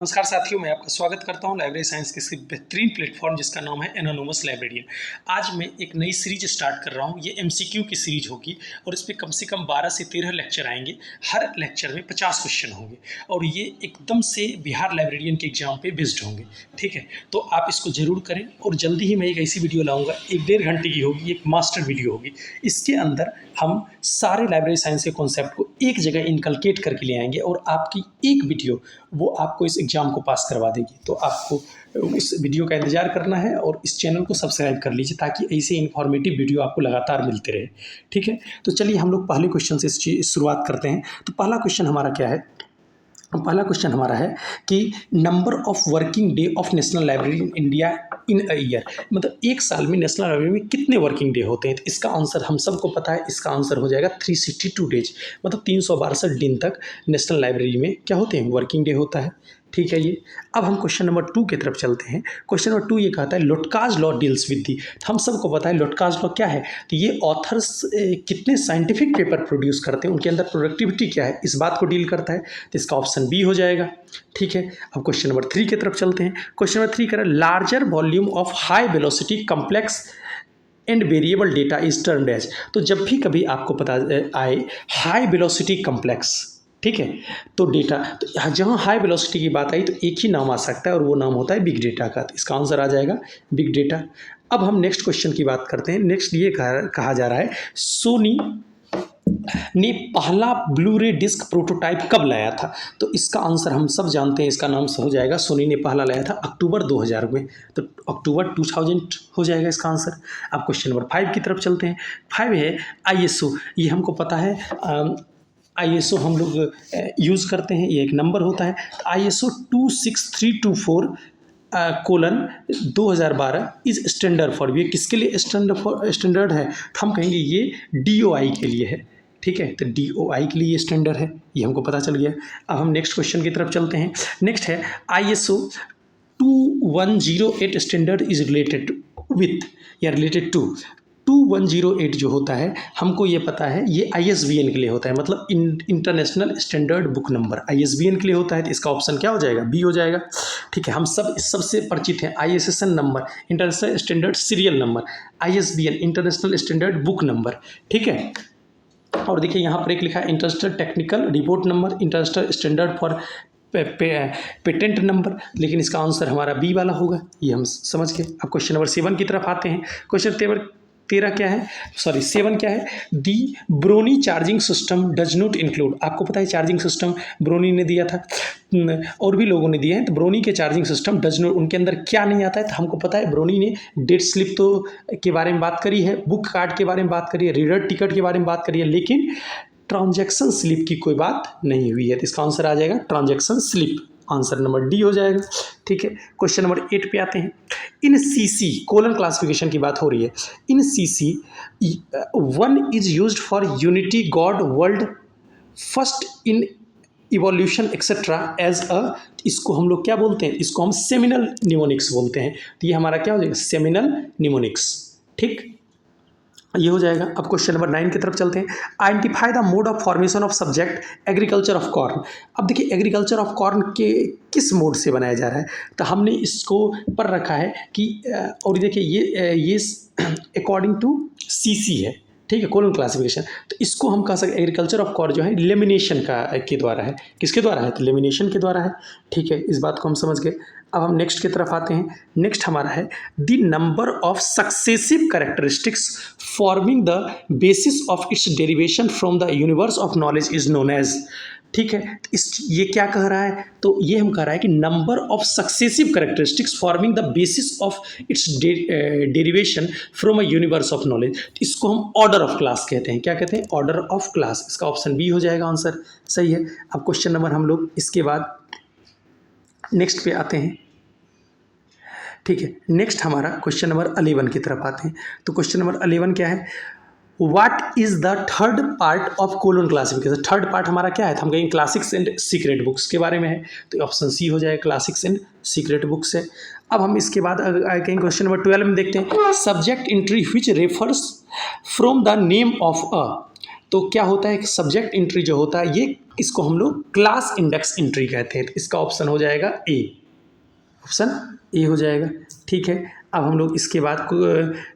नमस्कार साथियों, मैं आपका स्वागत करता हूं लाइब्रेरी साइंस के इस बेहतरीन प्लेटफॉर्म जिसका नाम है एनोनिमस लाइब्रेरियन। आज मैं एक नई सीरीज स्टार्ट कर रहा हूं। ये एमसीक्यू की सीरीज होगी और इस पे कम से कम 12 से 13 लेक्चर आएंगे। हर लेक्चर में 50 क्वेश्चन होंगे और ये एकदम से बिहार लाइब्रेरियन के एग्जाम पे बेस्ड होंगे। ठीक है, तो आप इसको जरूर करें और जल्दी ही मैं एक ऐसी वीडियो लाऊंगा, 1-1.5 घंटे की होगी, एक मास्टर वीडियो होगी। इसके अंदर हम सारे लाइब्रेरी साइंस के कॉन्सेप्ट को एक जगह इनकलकेट करके ले आएंगे और आपकी एक वीडियो वो आपको इस एग्ज़ाम को पास करवा देगी। तो आपको इस वीडियो का इंतज़ार करना है और इस चैनल को सब्सक्राइब कर लीजिए ताकि ऐसे इन्फॉर्मेटिव वीडियो आपको लगातार मिलते रहे। ठीक है, तो चलिए हम लोग पहले क्वेश्चन से शुरुआत करते हैं। तो पहला क्वेश्चन हमारा क्या है? पहला क्वेश्चन हमारा है कि number of working day of national library in India in a year, मतलब एक साल में नेशनल लाइब्रेरी में कितने वर्किंग डे होते हैं। तो इसका आंसर हम सबको पता है, इसका आंसर हो जाएगा 362 डेज, मतलब 362 दिन तक नेशनल लाइब्रेरी में क्या होते हैं, वर्किंग डे होता है। ठीक है ये। अब हम क्वेश्चन नंबर 2 की तरफ चलते हैं। क्वेश्चन नंबर 2 ये कहता है लोटकाज लॉ डील्स विद दी। हम सबको पता है लोटकाज लॉ क्या है। तो ये ऑथर्स कितने साइंटिफिक पेपर प्रोड्यूस करते हैं, उनके अंदर प्रोडक्टिविटी क्या है, इस बात को डील करता है। तो इसका ऑप्शन बी हो जाएगा। ठीक है, अब क्वेश्चन नंबर 3 की तरफ चलते हैं। क्वेश्चन नंबर 3 कह रहा है larger volume of high velocity complex and variable data is termed as. तो जब भी कभी आपको पता आए हाई वेलोसिटी कम्प्लेक्स, ठीक है, तो डेटा, तो जहाँ हाई वेलोसिटी की बात आई तो एक ही नाम आ सकता है और वो नाम होता है बिग डेटा का। तो इसका आंसर आ जाएगा बिग डेटा। अब हम नेक्स्ट क्वेश्चन की बात करते हैं। नेक्स्ट ये कहा जा रहा है सोनी ने पहला ब्लू रे डिस्क प्रोटोटाइप कब लाया था। तो इसका आंसर हम सब जानते हैं, इसका नाम हो जाएगा सोनी ने पहला लाया था अक्टूबर 2000 में। तो अक्टूबर 2000 हो जाएगा इसका आंसर। अब क्वेश्चन नंबर 5 की तरफ चलते हैं। 5 है आईएसओ। ये हमको पता है, आईएसओ हम लोग यूज़ करते हैं, ये एक नंबर होता है। ISO 26324 colon 2012 is standard for, ये किसके लिए स्टैंडर्ड है, तो हम कहेंगे ये डीओआई के लिए है। ठीक है, तो डीओआई के लिए ये स्टैंडर्ड है, ये हमको पता चल गया। अब हम नेक्स्ट क्वेश्चन की तरफ चलते हैं। नेक्स्ट है ISO 2108 standard is related with या रिलेटेड टू। 2108 जो होता है हमको ये पता है ये आईएसबीएन के लिए होता है, मतलब international standard book number ISBN के लिए होता है। तो इसका ऑप्शन क्या हो जाएगा, बी हो जाएगा। ठीक है, हम सब इस सबसे परिचित हैं। ISN number international standard serial number, ISBN international standard book number. ठीक है, और देखिए यहाँ पर एक लिखा है international technical report number, international standard for patent number, लेकिन इसका आंसर हमारा बी वाला होगा, ये हम समझ गए। अब क्वेश्चन नंबर 7 की तरफ आते हैं। क्वेश्चन 13 क्या है, सॉरी 7 क्या है, दी ब्रोनी charging system does not include. आपको पता है चार्जिंग सिस्टम ब्रोनी ने दिया था और भी लोगों ने दिए हैं। तो ब्रोनी के चार्जिंग सिस्टम डज नॉट, उनके अंदर क्या नहीं आता है। तो हमको पता है ब्रोनी ने डेट स्लिप तो के बारे में बात करी है, बुक कार्ड के बारे में बात करी है, रीडर टिकट के बारे में बात करी है, लेकिन ट्रांजैक्शन स्लिप की कोई बात नहीं हुई है। तो इसका आंसर आ जाएगा transaction slip, answer number D हो जाएगा। ठीक है, क्वेश्चन नंबर 8 पे आते हैं। इन सीसी कोलन क्लासिफिकेशन की बात हो रही है। In CC 1 is used for unity god world first in evolution etcetera as a, इसको हम लोग क्या बोलते हैं, इसको हम सेमिनल निमोनिक्स बोलते हैं। तो ये हमारा क्या हो जाएगा, सेमिनल निमोनिक्स। ठीक, ये हो जाएगा। अब क्वेश्चन नंबर 9 की तरफ चलते हैं। Identify the mode of formation of subject agriculture of corn. अब देखिए एग्रीकल्चर ऑफ कॉर्न के किस मोड से बनाया जा रहा है, तो हमने इसको पर रखा है कि और देखिए ये अकॉर्डिंग टू सीसी है। ठीक है, कोलन क्लासिफिकेशन। तो इसको हम कह सकते एग्रीकल्चर ऑफ कॉर्न जो है लेमिनेशन का के द्वारा है। किसके द्वारा है, तो लेमिनेशन के द्वारा है। ठीक है, इस बात को हम समझ गए। अब हम नेक्स्ट की तरफ आते हैं। नेक्स्ट हमारा है the number of successive characteristics forming the basis of its derivation from the universe of knowledge is known as. ठीक है, तो ये क्या कह रहा है, तो ये हम कह रहा है कि number of successive characteristics forming the basis of its derivation from a universe of knowledge. इसको हम ऑर्डर ऑफ क्लास कहते हैं। क्या कहते हैं, ऑर्डर ऑफ क्लास। इसका ऑप्शन बी हो जाएगा, आंसर सही है। अब क्वेश्चन नंबर हम लोग इसके बाद नेक्स्ट पे आते हैं। ठीक है, नेक्स्ट हमारा क्वेश्चन नंबर 11 की तरफ आते हैं। तो क्वेश्चन नंबर 11 क्या है, what is the third part of colon classification. Third part हमारा क्या है, तो हम कहेंगे क्लासिक्स एंड सीक्रेट बुक्स के बारे में है। तो ऑप्शन सी हो जाएगा, क्लासिक्स एंड सीक्रेट बुक्स है। अब हम इसके बाद कहेंगे क्वेश्चन नंबर 12 में देखते हैं subject entry which refers from the name of a. तो क्या होता है, सब्जेक्ट एंट्री जो होता है ये, इसको हम लोग क्लास इंडेक्स एंट्री कहते हैं। तो इसका ऑप्शन हो जाएगा ए, ऑप्शन ए हो जाएगा। ठीक है, अब हम लोग इसके बाद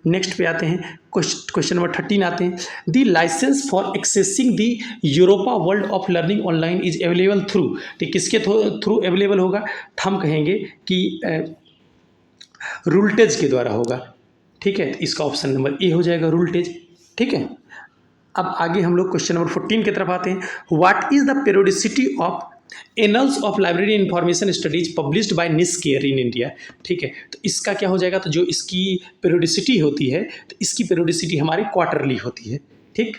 नेक्स्ट पे आते हैं, क्वेश्चन नंबर 13 आते हैं। The licence for accessing the Europa world of learning online is available through, तो किसके थ्रू अवेलेबल होगा, तो हम कहेंगे कि रूलटेज के द्वारा होगा। ठीक है, इसका ऑप्शन नंबर ए हो जाएगा, रूलटेज। ठीक है, अब आगे हम लोग क्वेश्चन नंबर 14 की तरफ आते हैं। What is the periodicity of annuls of library information studies published by NISCAIR in India. ठीक है, तो इसका क्या हो जाएगा, तो जो इसकी पेरियोडिसिटी होती है, तो इसकी पेरियोडिसिटी हमारी क्वार्टरली होती है। ठीक,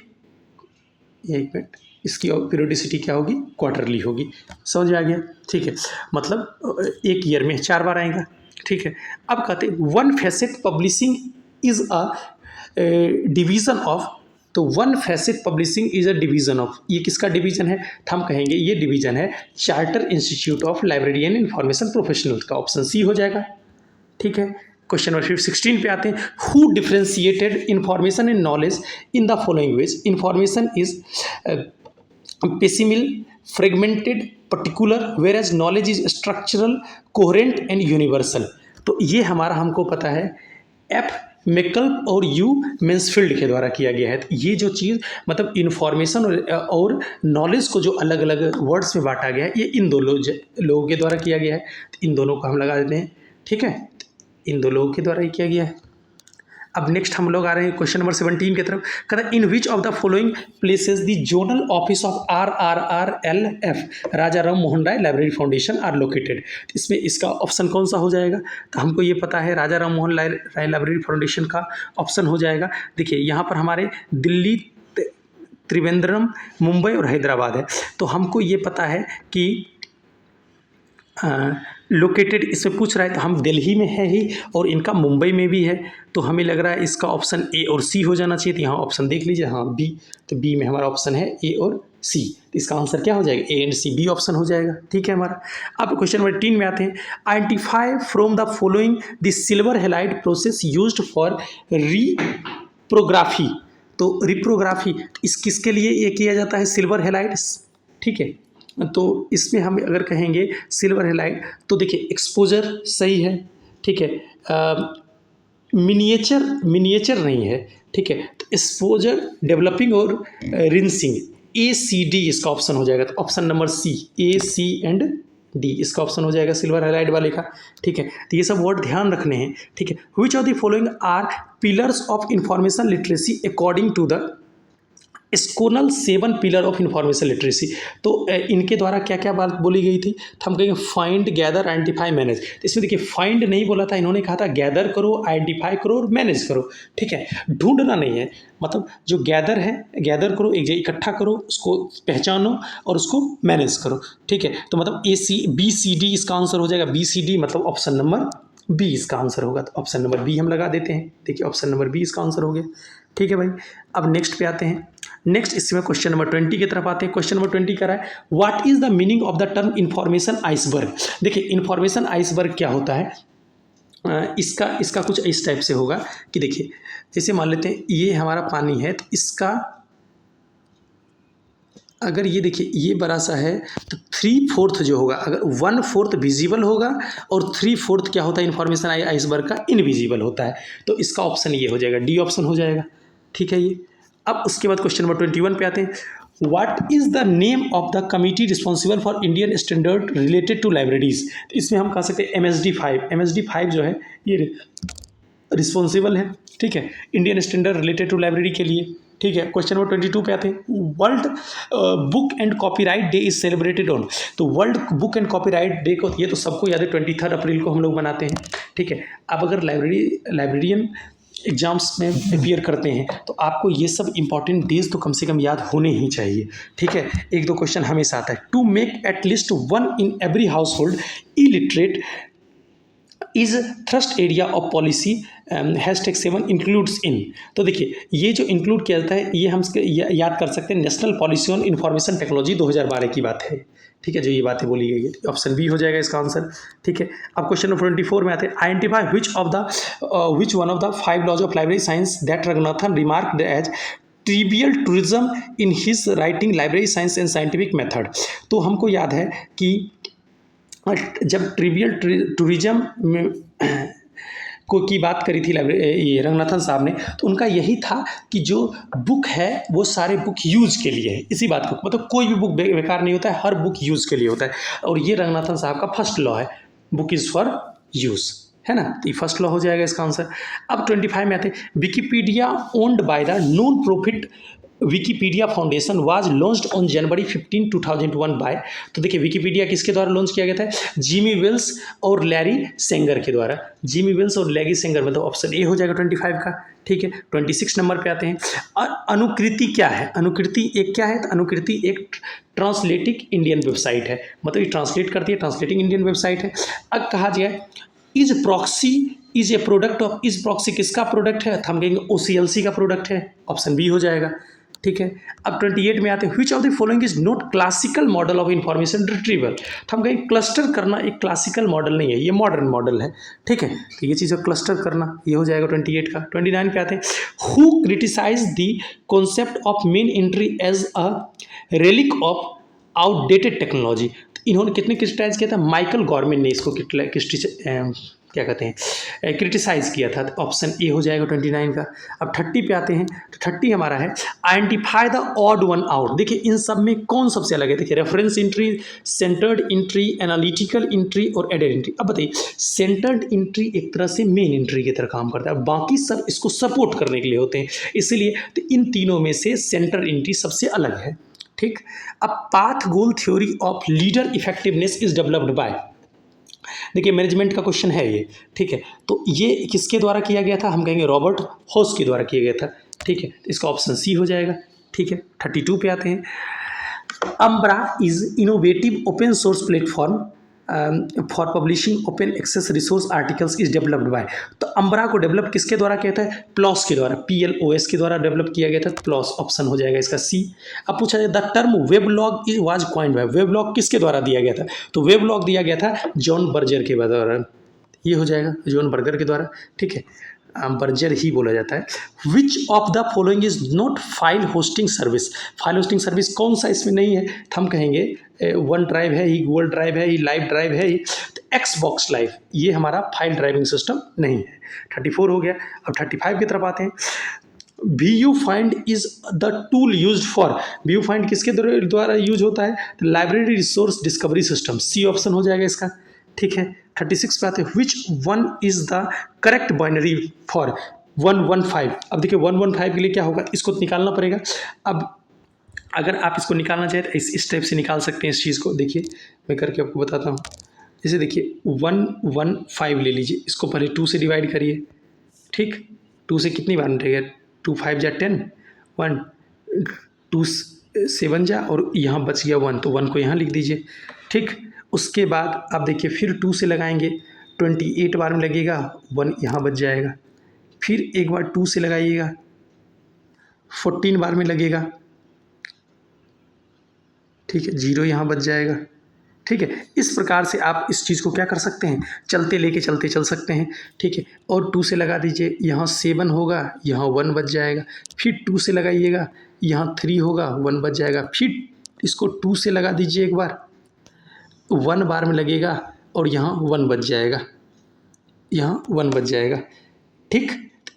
एक मिनट, इसकी पेरियोडिसिटी क्या होगी, क्वार्टरली होगी। समझ में आ गया। ठीक है, मतलब एक ईयर में 4 बार आएगा। ठीक है, अब कहते हैं one facet publishing is a division of, तो one facet publishing is a division of, ये किसका डिवीज़न है, तो हम कहेंगे ये डिवीज़न है charter institute of library and information professional का, ऑप्शन सी हो जाएगा। ठीक है, क्वेश्चन नंबर 16 पे आते हैं। Who differentiated information and knowledge in the following ways, information is piecemeal, fragmented, particular, whereas knowledge is structural, coherent and universal. तो ये हमारा हमको पता है एफ मैकल्प और यू मैन्सफील्ड के द्वारा किया गया है। तो ये जो चीज़ मतलब इन्फॉर्मेशन और नॉलेज को जो अलग अलग वर्ड्स में बांटा गया है, ये इन दो लोगों के द्वारा किया गया है। तो इन दोनों को हम लगा देते हैं। ठीक है, इन दो लोगों के द्वारा ही किया गया है। अब नेक्स्ट हम लोग आ रहे हैं क्वेश्चन नंबर 17 की तरफ। कहता है in which of the following places the zonal office of RRRLF Raja Ram Mohan Roy library foundation are located. इसमें इसका ऑप्शन कौन सा हो जाएगा, तो हमको ये पता है राजा राम मोहन राय लाइब्रेरी फाउंडेशन का ऑप्शन हो जाएगा। देखिए यहाँ पर हमारे दिल्ली, त्रिवेंद्रम, मुंबई और हैदराबाद है। तो हमको ये पता है कि लोकेटेड इसमें पूछ रहा है, तो हम दिल्ली में है ही और इनका मुंबई में भी है। तो हमें लग रहा है इसका ऑप्शन ए और सी हो जाना चाहिए। तो यहाँ ऑप्शन देख लीजिए, हाँ बी, तो बी में हमारा ऑप्शन है ए और सी। तो इसका आंसर क्या हो जाएगा, A and C, B option हो जाएगा। ठीक है हमारा। अब क्वेश्चन नंबर 3 में आते हैं। Identify from the following the silver halide process used for reprography. तो रिप्रोग्राफी इस किसके लिए ये किया जाता है, सिल्वर हैलाइड। ठीक है, तो इसमें हम अगर कहेंगे सिल्वर हैलाइड, तो देखिए एक्सपोजर सही है। ठीक है, मिनिएचर नहीं है। ठीक है, तो एक्सपोजर, डेवलपिंग और रिंसिंग, ACD इसका ऑप्शन हो जाएगा। तो option number C, AC and D इसका ऑप्शन हो जाएगा सिल्वर हैलाइड वाले का। ठीक है, तो ये सब वर्ड ध्यान रखने हैं। ठीक है, which of the following are pillars of information literacy according to the SCONUL 7 pillar of information literacy. तो इनके द्वारा क्या क्या बात बोली गई थी, तो हम कहेंगे फाइंड, गैदर, आइडेंटिफाई, मैनेज। तो इसमें देखिए फाइंड नहीं बोला था, इन्होंने कहा था गैदर करो, आइडेंटिफाई करो और मैनेज करो। ठीक है, ढूंढना नहीं है, मतलब जो गैदर है, गैदर करो, एक जगह इकट्ठा करो, उसको पहचानो और उसको मैनेज करो। ठीक है, तो मतलब BCD इसका आंसर हो जाएगा। BCD मतलब ऑप्शन नंबर बी इसका आंसर होगा। तो ऑप्शन नंबर बी हम लगा देते हैं। देखिए ऑप्शन नंबर बी इसका आंसर हो गया। ठीक है भाई, अब नेक्स्ट पे आते हैं। नेक्स्ट इसमें क्वेश्चन नंबर 20 की तरफ आते हैं। क्वेश्चन नंबर 20 कह रहा है what is the meaning of the term information iceberg. देखिए इंफॉर्मेशन आइसबर्ग क्या होता है, इसका कुछ इस टाइप से होगा कि देखिए जैसे मान लेते हैं ये हमारा पानी है, तो इसका अगर ये देखिए ये बड़ा सा है, तो 3/4 जो होगा, अगर 1/4 विजिबल होगा और 3/4 क्या होता है इंफॉर्मेशन आइसबर्ग का, इनविजिबल होता है। तो इसका ऑप्शन ये हो जाएगा, डी ऑप्शन हो जाएगा। ठीक है ये। अब उसके बाद क्वेश्चन नंबर 21 पे आते हैं। What is the name of the committee responsible for Indian standard related to libraries. तो इसमें हम कह सकते हैं MSD5 जो है ये रिस्पॉन्सिबल है। ठीक है, Indian standard related to library के लिए। ठीक है, क्वेश्चन नंबर 22 पे आते हैं। World book and copyright day is celebrated on. तो world book and copyright day को, ये तो सबको याद है, 23 अप्रैल को हम लोग मनाते हैं। ठीक है, अब अगर लाइब्रेरियन एग्जाम्स में अपियर करते हैं तो आपको ये सब इंपॉर्टेंट डेज तो कम से कम याद होने ही चाहिए। ठीक है, 1-2 क्वेश्चन हमेशा आता है। To make at least 1 in every household illiterate is thrust area of policy #7 includes in. तो देखिए ये जो इंक्लूड किया जाता है, ये हम याद कर सकते हैं national policy on information technology 2012 की बात है। ठीक है, जो ये बातें बोली गई है, ऑप्शन बी हो जाएगा इसका आंसर। ठीक है, अब क्वेश्चन नंबर 24 में आते हैं। Identify which one of the 5 laws of library science that Ranganathan remarked as trivial truism in his writing library science and scientific method. तो हमको याद है कि जब ट्रिवियल टूरिज्म में को की बात करी थी ये रंगनाथन साहब ने, तो उनका यही था कि जो बुक है वो सारे बुक यूज़ के लिए है। इसी बात को मतलब कोई भी बुक बेकार नहीं होता है, हर बुक यूज़ के लिए होता है। और ये रंगनाथन साहब का फर्स्ट लॉ है, बुक इज़ फॉर यूज़, है ना। तो ये फर्स्ट लॉ हो जाएगा इसका आंसर। अब 25 में आते हैं, Wikipedia owned by the non profit Wikipedia foundation was launched on January 15, 2001 by. तो देखिए विकीपीडिया किसके द्वारा लॉन्च किया गया था? जिमी वेल्स और लैरी सेंगर के द्वारा। जिमी वेल्स और लैरी सेंगर, मतलब ऑप्शन ए हो जाएगा 25 का। ठीक है, 26 नंबर पे आते हैं। अनुकृति क्या है? अनुकृति एक क्या है? तो अनुकृति एक ट्रांसलेटिक इंडियन वेबसाइट है, मतलब ये ट्रांसलेट करती है, ट्रांसलेटिंग इंडियन वेबसाइट है। अब कहा जाए is proxy is a product of, is proxy किसका प्रोडक्ट है? तो हम कहेंगे OCLC का प्रोडक्ट है, ऑप्शन बी हो जाएगा। ठीक है, अब 28 में आते हैं, which of the following is not classical model of information retrieval. तो हम कहेंगे क्लस्टर करना एक क्लासिकल मॉडल नहीं है, ये मॉडर्न मॉडल है। ठीक है, तो ये चीज़ क्लस्टर करना ये हो जाएगा 28 का। 29 पे आते हैं, who criticise the concept of main entry as a relic of outdated technology. इन्होंने कितने क्रिटिसाइज किया था? माइकल गॉर्मिन ने इसको क्या कहते हैं क्रिटिसाइज किया था। ऑप्शन ए हो जाएगा 29 का। अब 30 पे आते हैं, तो 30 हमारा है identify the odd one out. देखिए इन सब में कौन सबसे अलग है? देखिए reference entry, centred entry, analytical entry और एडेड एंट्री। अब बताइए, सेंटर्ड एंट्री एक तरह से मेन एंट्री की तरह काम करता है, बाकी सब इसको सपोर्ट करने के लिए होते हैं, इसलिए तो इन तीनों में से सेंटर एंट्री सबसे अलग है। ठीक, अब path goal theory of leader effectiveness is developed bye. देखिए मैनेजमेंट का क्वेश्चन है ये। ठीक है, तो ये किसके द्वारा किया गया था? हम कहेंगे रॉबर्ट हॉस के द्वारा किया गया था। ठीक है, इसका ऑप्शन सी हो जाएगा। ठीक है, 32 पे आते हैं, Ambra is innovative open source platform for publishing open access resource articles is developed by. तो अम्ब्रा को डेवलप किसके द्वारा किया था? प्लॉस के द्वारा, PLOS के द्वारा डेवलप किया गया था। प्लॉस ऑप्शन हो जाएगा इसका सी। अब पूछा जाए the term weblog is was coined by. Weblog किसके द्वारा दिया गया था? तो वेबलॉग दिया गया था जॉन बर्जर के द्वारा, ये हो जाएगा जॉन बर्गर के द्वारा। ठीक है, बर्जर ही बोला जाता है। Which of the following is not file hosting service. File hosting service कौन सा इसमें नहीं है? तो हम कहेंगे वन ड्राइव है, ही गूगल ड्राइव है, ही लाइव ड्राइव है, तो एक्सबॉक्स लाइव ये हमारा फाइल ड्राइविंग सिस्टम नहीं है। 34 हो गया। अब 35 की तरफ आते हैं, VU find is the tool use for. VU find किसके द्वारा यूज होता है? Library resource discovery system, C option हो जाएगा इसका। ठीक है, 36 पे आते हैं, which one is the correct binary for 115। अब देखिए 115 के लिए क्या होगा, इसको निकालना पड़ेगा। अब अगर आप इसको निकालना चाहें तो इस टाइप से निकाल सकते हैं इस चीज़ को। देखिए मैं करके आपको बताता हूँ। जैसे देखिए 115 ले लीजिए, इसको पहले 2 से डिवाइड करिए। ठीक, 2 से कितनी बार मिलेगा? 2 5 जा 10, 1 2 7 जा, और यहाँ बच गया 1, तो 1 को यहाँ लिख दीजिए। ठीक, उसके बाद आप देखिए फिर 2 से लगाएंगे, 28 बार में लगेगा, 1 यहाँ बच जाएगा। फिर एक बार 2 से लगाइएगा, 14 बार में लगेगा। ठीक है, 0 यहाँ बच जाएगा। ठीक है, इस प्रकार से आप इस चीज़ को क्या कर सकते हैं, चलते लेके चलते चल सकते हैं। ठीक है, और 2 से लगा दीजिए, यहाँ 7 होगा, यहाँ 1 बच जाएगा। फिर 2 से लगाइएगा, यहाँ 3 होगा, 1 बच जाएगा। फिर इसको 2 से लगा दीजिए एक बार, 1 बार में लगेगा, और यहाँ 1 बच जाएगा, यहाँ 1 बच जाएगा। ठीक,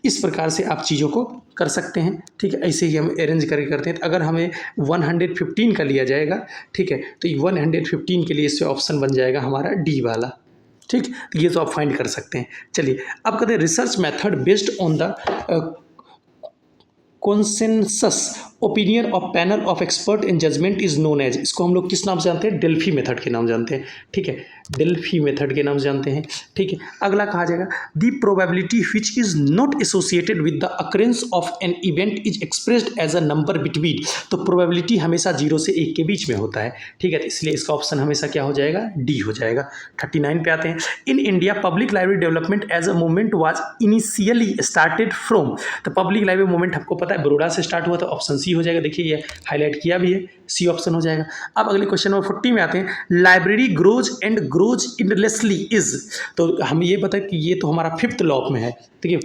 इस प्रकार से आप चीज़ों को कर सकते हैं। ठीक है, ऐसे ही हम अरेंज करके करते हैं। तो अगर हमें 115 का लिया जाएगा, ठीक है, तो 115 के लिए इससे ऑप्शन बन जाएगा हमारा डी वाला। ठीक, तो ये तो आप फाइंड कर सकते हैं। चलिए अब कहते हैं research method based on the consensus opinion of panel of expert in judgement is known as. इसको हम लोग किस नाम से जानते हैं? डेल्फी मेथड के नाम जानते हैं। ठीक है, डेल्फी मेथड के नाम जानते हैं। ठीक है, अगला कहा जाएगा the probability which is not associated with the occurrence of an event is expressed as a number between. तो प्रोबेबिलिटी हमेशा 0 से 1 के बीच में होता है। ठीक है, तो इसलिए इसका ऑप्शन हमेशा क्या हो जाएगा? डी हो जाएगा। 39 पे आते हैं, in India public library development as a movement was initially started from. तो पब्लिक लाइब्रेरी मूवमेंट हमको पता है बड़ौदा से स्टार्ट हुआ था, ऑप्शन सी हो जाएगा। देखिए ये हाईलाइट किया भी है, सी ऑप्शन हो जाएगा। अब अगले क्वेश्चन नंबर 40 में आते हैं, library grows and grows endlessly is. तो हम ये बताएं कि ये तो हमारा 5th लॉ में है। ठीक है,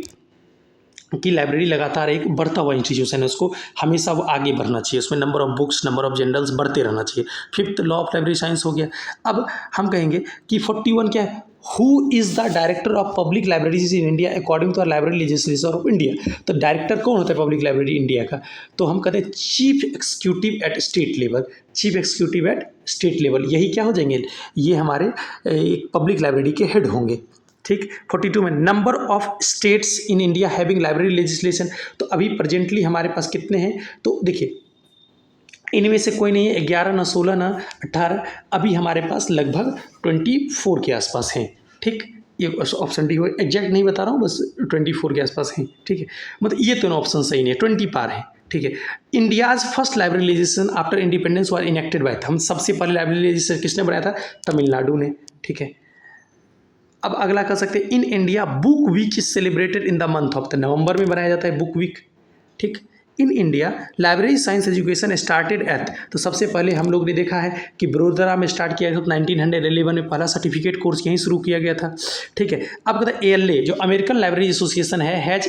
कि लाइब्रेरी लगातार एक बढ़ता हुआ इंस्टीट्यूशन है, उसको हमेशा वो आगे बढ़ना चाहिए, उसमें number of books, number of journals बढ़ते रहना चाहिए। Fifth law of library science हो गया। अब हम कहेंगे कि 41 क्या है, who is the director of public libraries in India according to library legislation of India. तो डायरेक्टर कौन होता है पब्लिक लाइब्रेरी इंडिया का? तो हम कहते हैं chief executive at state level, chief executive at state level, यही क्या हो जाएंगे, ये हमारे एक पब्लिक लाइब्रेरी के हेड होंगे। ठीक। 42 में number of states in India having library legislation. तो अभी प्रेजेंटली हमारे पास कितने हैं, तो देखिए इनमें से कोई नहीं है, 11 ना 16 ना 18, अभी हमारे पास लगभग 24 के आसपास हैं। ठीक, ये ऑप्शन डी हो, एग्जैक्ट नहीं बता रहा हूँ, बस 24 के आसपास हैं। ठीक है, मतलब ये दोनों ऑप्शन सही नहीं है, 20 पार है। ठीक है, India's first library legislation after independence was enacted bye, हम सबसे पहले लाइब्रेरी लेजिस्लेशन किसने बनाया था? तमिलनाडु ने। ठीक है, अब अगला कर सकते हैं, in India book week is celebrated in the month of, तो नवंबर में बनाया जाता है बुक वीक। ठीक, in India library science education started at, तो सबसे पहले हम लोग ने देखा है कि बड़ोदरा में स्टार्ट किया था, 1911 में पहला सर्टिफिकेट कोर्स यहीं शुरू किया गया था। ठीक है, अब कहते हैं ALA जो अमेरिकन लाइब्रेरी एसोसिएशन है, has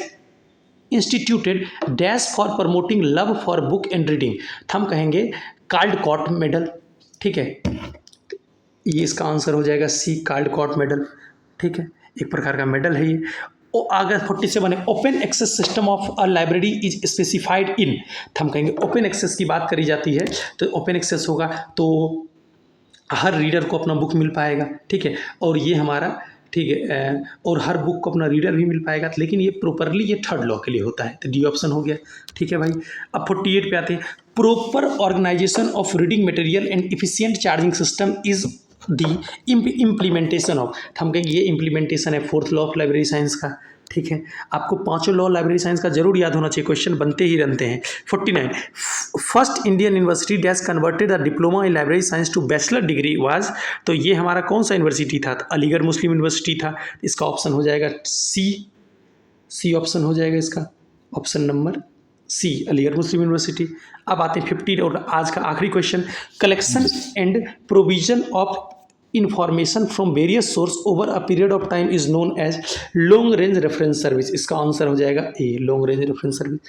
instituted dash for promoting love for book and reading, हम कहेंगे कार्लकॉट मेडल। ठीक है, ये इसका आंसर हो जाएगा सी, कार्लकॉट मेडल। ठीक है, एक प्रकार का मेडल है ये। और अगर 47 है, open access system of a library is specified in, तो हम कहेंगे ओपन एक्सेस की बात करी जाती है, तो ओपन एक्सेस होगा तो हर रीडर को अपना बुक मिल पाएगा। ठीक है, और ये हमारा, ठीक है, और हर बुक को अपना रीडर भी मिल पाएगा, लेकिन ये प्रॉपरली ये थर्ड लॉ के लिए होता है, तो डी ऑप्शन हो गया। ठीक है भाई, अब 48 पे आते हैं, proper organisation of reading material and efficient charging system is the implementation of, हम कहेंगे ये इम्प्लीमेंटेशन है fourth law of library science का। ठीक है, आपको पांचों लॉ लाइब्रेरी साइंस का जरूर याद होना चाहिए, क्वेश्चन बनते ही रहते हैं। 49 first Indian university dash converted the diploma in library science to bachelor degree was, तो ये हमारा कौन सा यूनिवर्सिटी था? तो अलीगढ़ मुस्लिम यूनिवर्सिटी था। इसका ऑप्शन हो जाएगा सी ऑप्शन हो जाएगा इसका, option number C, Aligarh Muslim University. अब आते हैं 50 और आज का आखिरी question, collection and provision of information from various source over a period of time is known as long range reference service, इसका आंसर हो जाएगा A, long range reference service.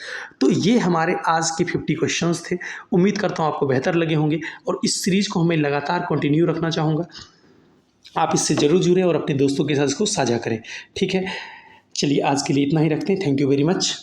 तो ये हमारे आज के 50 क्वेश्चंस थे, उम्मीद करता हूँ आपको बेहतर लगे होंगे, और इस सीरीज को हमें लगातार कंटिन्यू रखना चाहूँगा। आप इससे जरूर जुड़ें और अपने दोस्तों के साथ इसको साझा करें। ठीक है, चलिए आज के लिए इतना ही रखते हैं, थैंक यू वेरी मच।